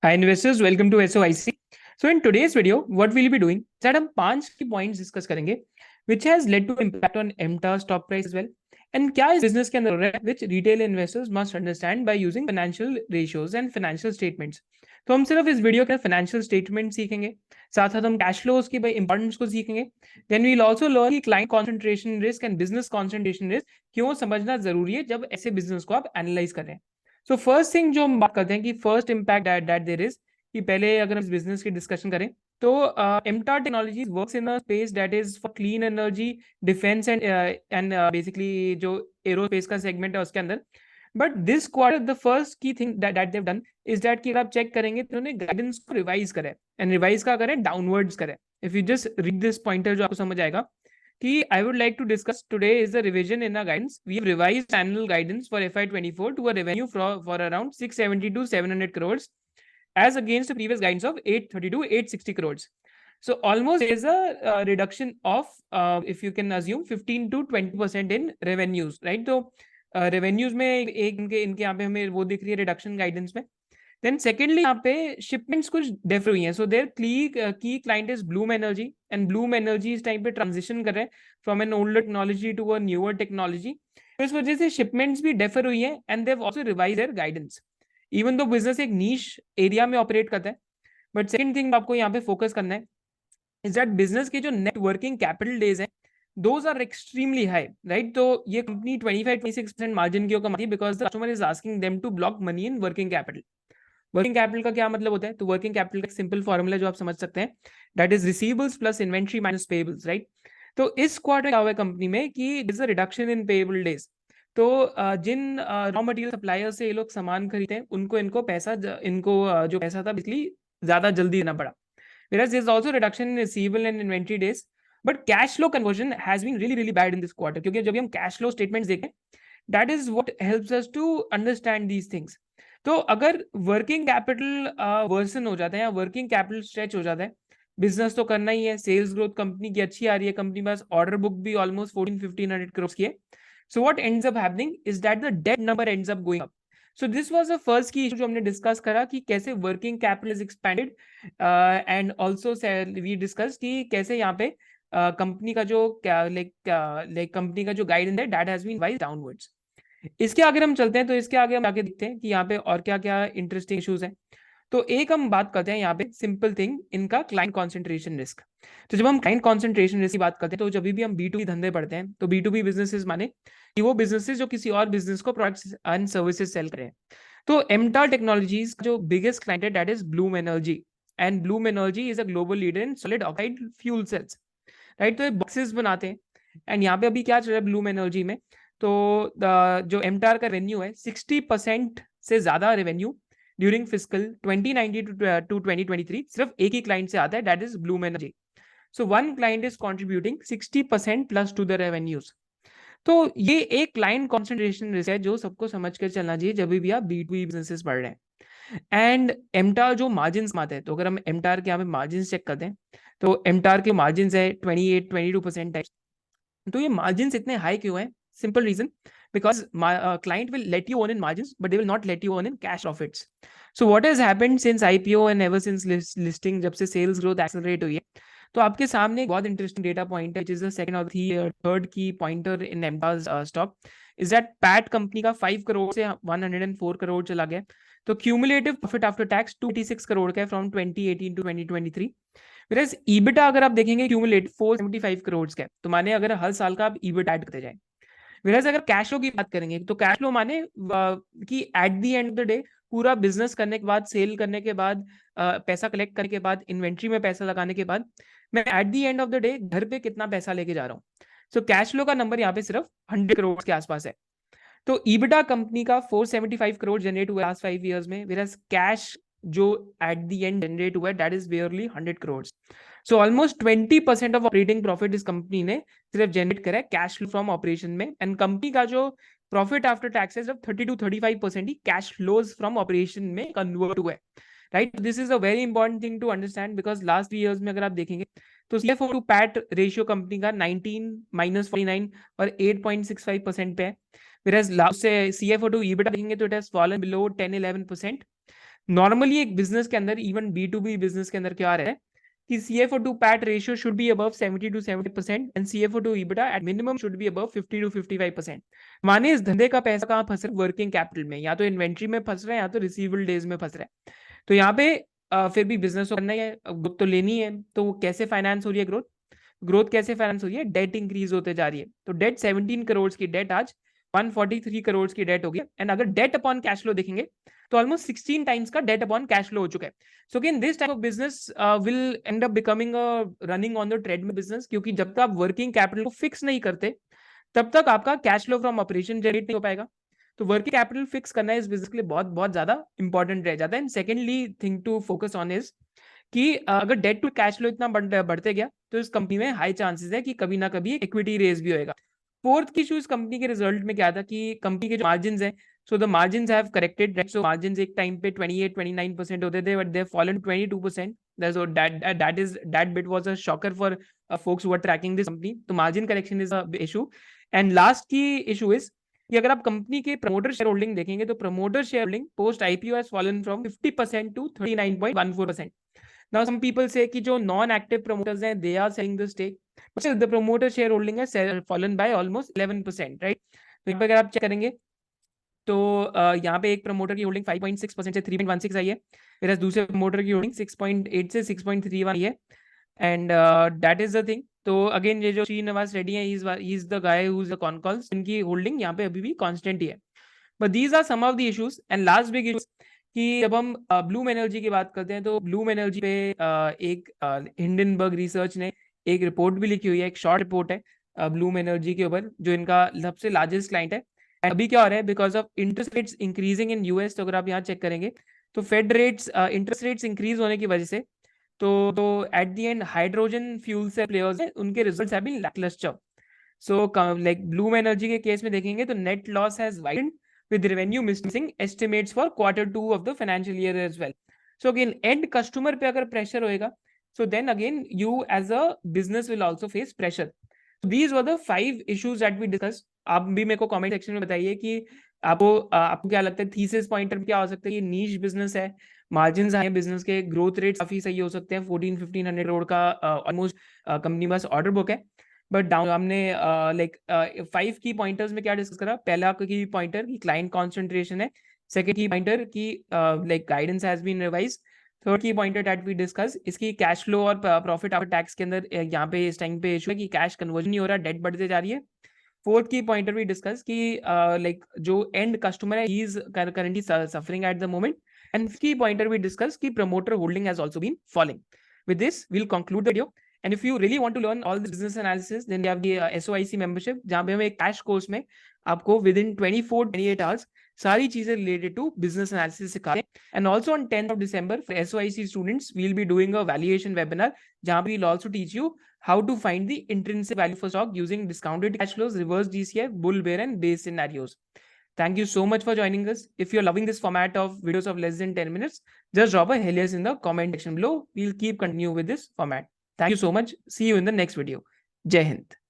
Hi investors, welcome to SOIC. So in today's video, what we'll be doing is that हम 5 key points discuss करेंगे, which has led to impact on MTAR stock price as well, and क्या इस business के अंदर हो रहा है, which retail investors must understand by using financial ratios and financial statements. तो हम सिर्फ इस वीडियो के फाइनेंशियल स्टेटमेंट सीखेंगे, साथ साथ हम कैश फ्लोज की इंपॉर्टेंस को सीखेंगे. देन वील आल्सो लर्न कि client concentration risk and business concentration risk क्यों समझना जरूरी है जब ऐसे बिजनेस को आप एनालाइज कर रहे हैं. सो फर्स्ट थिंग जो हम बात करते हैं कि first impact that there is, कि पहले अगर हम इस बिजनेस की डिस्कशन करें तो MTAR technologies works in a space that is for clean energy, defence and basically जो एरोस्पेस का सेगमेंट है उसके अंदर. But this quarter the first की thing that they've done is that कि अगर आप चेक करेंगे तो उन्होंने गाइडेंस को रिवाइज करें, एंड रिवाइज का करें डाउनवर्ड्स करें. If you just read this pointer जो आपको समझ आएगा कि I would like to discuss today is the revision in our guidance. We have revised annual guidance for FY24 to a revenue for around 670 to 700 crores as against the previous guidance of 830 to 860 crores. So almost there is a reduction of, if you can assume, 15 to 20% in revenues, right? So revenues में एक इनके यहाँ पे हमें वो दिख रही है reduction guidance में. देन सेकेंडली यहाँ पे शिपमेंट्स कुछ डिफर हुई हैं. So there key client is Bloom Energy, and Bloom Energy इस टाइम पे ट्रांजिशन कर रहे हैं from an older technology to a newer technology. तो इस वजह से शिपमेंट्स भी डिफर हुई हैं and they have also revise their guidance, even though business एक नीश एरिया में ऑपरेट करता है. बट सेकंड थिंग आपको यहाँ पे फोकस करना है इज दैट बिजनेस के जो नेट वर्किंग कैपिटल डेज हैं those are extremely high, right? तो ये कंपनी 25-26% मार्जिन क्यों कमाती है? Because the customer is asking them to block money in working capital. Working capital का क्या मतलब होता है? तो वर्किंग कैपिटल का सिंपल फॉर्मूला जो आप समझ सकते हैं, that is receivables plus inventory minus payables, right? तो इस क्वार्टर क्या हुआ है कंपनी में कि is a reduction in payable days. तो जिन रॉ मटेरियल सप्लायर से ये लोग सामान खरीदते हैं उनको इनको जो पैसा था बेसिकली ज्यादा जल्दी देना पड़ा. Whereas there is also reduction in receivable and inventory days, but cash flow conversion has been really bad in this quarter. क्योंकि जब हम cash flow statements देखें, that is what helps us to understand these things. तो अगर working capital version हो जाता है या वर्किंग कैपिटल स्ट्रेच हो जाता है, बिजनेस तो करना ही है, सेल्स ग्रोथ कंपनी की अच्छी आ रही है, कंपनी पास ऑर्डर बुक भी ऑलमोस्ट 14-1500 करोड़ की है. So what ends up happening is that the debt number ends up going up. So this was the first key issue जो हमने डिस्कस करा कि कैसे working capital is expanded, and also we discuss कि कैसे यहाँ पे कंपनी का जो कंपनी का जो गाइडेंस है that has been wise downwards. इसके आगे हम चलते हैं, तो इसके आगे हम आगे देखते हैं कि यहाँ पे और क्या क्या इंटरेस्टिंग इश्यूज हैं. तो एक हम बात करते हैं यहाँ पे सिंपल थिंग, इनका क्लाइंट कॉन्सेंट्रेशन रिस्क. तो जब हम क्लाइंट कॉन्सेंट्रेशन रिस्क की बात करते हैं तो जब भी हम B2B धंधे पढ़ते हैं तो B2B बिजनेसेस माने कि वो बिजनेसेस जो किसी और बिजनेस को प्रोडक्ट्स एंड सर्विसेज सेल करें. तो एमटार टेक्नोलॉजीज जो बिगेस्ट क्लाइंट है that is Bloom Energy, and Bloom energy is a global leader in solid oxide fuel cells, right? तो ये बॉक्सेस बनाते हैं. एंड यहाँ पे अभी क्या चल रहा है ब्लूम एनर्जी में, तो जो एमटार का रेवेन्यू है 60% से ज्यादा रेवेन्यू ड्यूरिंग फिस्कल 2019 टू 2023 सिर्फ एक ही क्लाइंट से आता है, that is Bloom energy. So one client is contributing 60% plus two the revenues. तो ये एक क्लाइंट कॉन्सेंट्रेशन रिस्क है जो सबको समझ कर चलना चाहिए जब भी आप B2B बिजनेसेस पढ़ रहे हैं. एंड एमटार जो मार्जिन आते हैं, तो अगर हम एमटार के यहाँ पे मार्जिन चेक करते हैं तो एमटार के मार्जिन है 28-22% टाइप. तो ये मार्जिन इतने हाई क्यों है? Simple reason, because client will let you earn in margins but they will not let you earn in cash profits. So what has happened since IPO and ever since listing, जब से sales growth accelerate हुई है, तो आपके सामने एक बहुत interesting data point है, which is the second or third की pointer in MTAR's stock, is that PAT company का 5 करोड़ से 104 करोड़ चला गया. तो cumulative profit after tax 286 crore का है फ्रॉम 2018 टू 2023. Whereas EBITDA अगर आप देखेंगे क्यूमुलेटिव 475 करोड़ का है. तो माने अगर हर साल का आप EBITDA ऐड करते जाए. Whereas अगर कैश फ्लो की बात करेंगे तो कैश फ्लो माने कि eight the end of the day पूरा बिजनेस करने के बाद, सेल करने के बाद, पैसा कलेक्ट करने के बाद, इन्वेंट्री में पैसा लगाने के बाद, मैं eight the end of the day घर पे कितना पैसा लेके जा रहा हूँ. सो कैश फ्लो का नंबर यहाँ पे सिर्फ 100 करोड़ के आसपास है. तो EBITDA कंपनी का 475 करोड़ जनरेट हुआ लास्ट 5 इयर्स में, whereas कैश जो एट द एंड जनरेट हुआ है that is barely 100 crore. So almost 20% of operating profit इस कंपनी ने सिर्फ जनरेट करा है कैश फ्लो फ्रॉम ऑपरेशन में. एंड कंपनी का जो प्रॉफिट आफ्टर टैक्स है सिर्फ 30-35% ही कैश फ्लोज फ्रॉम ऑपरेशन में कन्वर्ट हुआ है, right? This is a very important thing to understand, because last 3 years में अगर आप देखेंगे तो CFO to PAT ratio company का 19-49 और 8.65% पे है. Whereas last से CFO to EBITDA देखेंगे तो it has fallen below 10-11%. Normally एक बिजनेस के अंदर, इवन B2B बिजनेस के अंदर क्या रहता है कि CFO to PAT ratio should be above 70 to 70% and CFO to EBITDA at minimum should be above 50 to 55%। माने इस धंधे का पैसा कहाँ फंस रहा है? वर्किंग कैपिटल में, या तो इन्वेंट्री में फंस रहा है या तो रिसीवेबल डेज में फंस रहा है। तो यहाँ पे फिर भी बिजनेस तो करना ही है, ग्रोथ तो लेनी है। तो कैसे फाइनेंस हो रही है ग्रोथ? ग्रोथ कैसे फाइनेंस हो रही है? डेट इंक्रीज होते जा रही है। तो डेट 17 करोड़ की डेट आज 143 करोड़ की डेट होगी। एंड अगर डेट अपॉन कैश फ्लो देखेंगे तो ऑलमोस्ट 16 टाइम्स का डेट अपॉन कैश फ्लो हो चुका है। So again this type of business will and up becoming running on the treadmill business, क्योंकि जब तक आप वर्किंग कैपिटल को फिक्स नहीं करते तब तक आपका cash flow from operation generate नहीं हो पाएगा। तो वर्किंग कैपिटल फिक्स करना इस बिजनेस के लिए बहुत बहुत ज्यादा इंपॉर्टेंट रह जाता है। And secondly thing to focus on is कि अगर डेट टू कैश फ्लो इतना बढ़ते गया तो इस कंपनी में हाई चांसेस है कि कभी ना कभी इक्विटी रेज भी होएगा। फोर्थ इशू इस कंपनी के रिजल्ट में क्या था कि कंपनी के जो मार्जिन है, so the margin have corrected, right? So margin एक टाइम पे 28-29% होते थे, but they fallen 22%। That bit was a shocker for folks who are tracking this company। तो margin correction is a issue. And last की issue is कि अगर आप company के प्रमोटर शेयर होल्डिंग देखेंगे तो promoter share holding post IPO has fallen from 50% to 39.14%। Now some people say कि जो non-active promoters हैं they are selling the stake, but still the promoter shareholding has fallen by almost 11%, right? तो यहाँ पे अगर आप चेक करेंगे तो यहाँ पे एक प्रमोटर की होल्डिंग 5.6% से 3.16 आई है, फिर दूसरे प्रमोटर की होल्डिंग 6.8 से 6.31 आई है। And that is the thing. तो अगेन ये जो श्रीनिवास रेड्डी है, he is the guy who is the con calls, इनकी होल्डिंग यहाँ पे अभी भी कांस्टेंट ही है। But these are some of the issues. And last big issues कि जब हम ब्लूम एनर्जी की बात करते हैं तो ब्लूम एनर्जी पे एक हिंडनबर्ग रिसर्च ने एक रिपोर्ट भी लिखी हुई है, एक शॉर्ट रिपोर्ट है ब्लूम एनर्जी के ऊपर, जो इनका सबसे लार्जेस्ट क्लाइंट है। अभी क्या हो रहा है, because of interest rates increasing in US, तो अगर आप यहाँ चेक करेंगे तो Fed rates, interest rates increase होने की वजह से तो at the end hydrogen fuel से प्लेयर्स हैं, उनके results have been lacklustre. So like Bloom energy के केस में देखेंगे तो net loss has widened with revenue missing estimates for Q2 of the financial year as well. So again, end customer पे अगर pressure होएगा, so then again you as a business will also face pressure. So these were the 5 issues that we discussed. आप भी मेरे को comment section में बताइए कि आपको क्या लगता है, थीसिस पॉइंटर क्या हो सकता है? ये नीश बिजनेस है, मार्जिन है बिजनेस के, ग्रोथ रेट काफी सही हो सकते हैं, 14-1500 करोड़ का ऑलमोस्ट कंपनी बस ऑर्डर बुक है। बट डाउन हमने लाइक 5 की पॉइंटर्स में क्या डिस्कस करा? पहला की पॉइंटर की क्लाइंट कॉन्सेंट्रेशन है, सेकंड की पॉइंटर की like guidance has been revise, third की पॉइंटर दैट वी डिस्कस इसकी कैश फ्लो और प्रॉफिट आफ्टर टैक्स के अंदर यहाँ पे इस टाइम पे इशू है कि कैश कन्वर्जन नहीं हो रहा, डेट बढ़ते जा रही है। फोर्थ की पॉइंटर वी डिस्कस कि लाइक जो एंड कस्टमर है he is currently suffering at the moment. And की पॉइंटर वी डिस्कस कि promoter holding has also been falling. With this, we'll conclude the video. And if you really want to learn all the business analysis, then we have the SOIC membership, जहाँ पे हम एक cash course में आपको within 24-28 hours सारी चीजें related to business analysis सिखाते हैं। And also on 10th of December for SOIC students, we'll be doing a valuation webinar जहाँ पे we'll also teach you how to find the intrinsic value for stock using discounted cash flows, reverse DCF, bull, bear, and base scenarios. Thank you so much for joining us. If you're loving this format of videos of less than 10 minutes, just drop a Helios in the comment section below. We'll keep continue with this format. Thank you so much. See you in the next video. Jai Hind.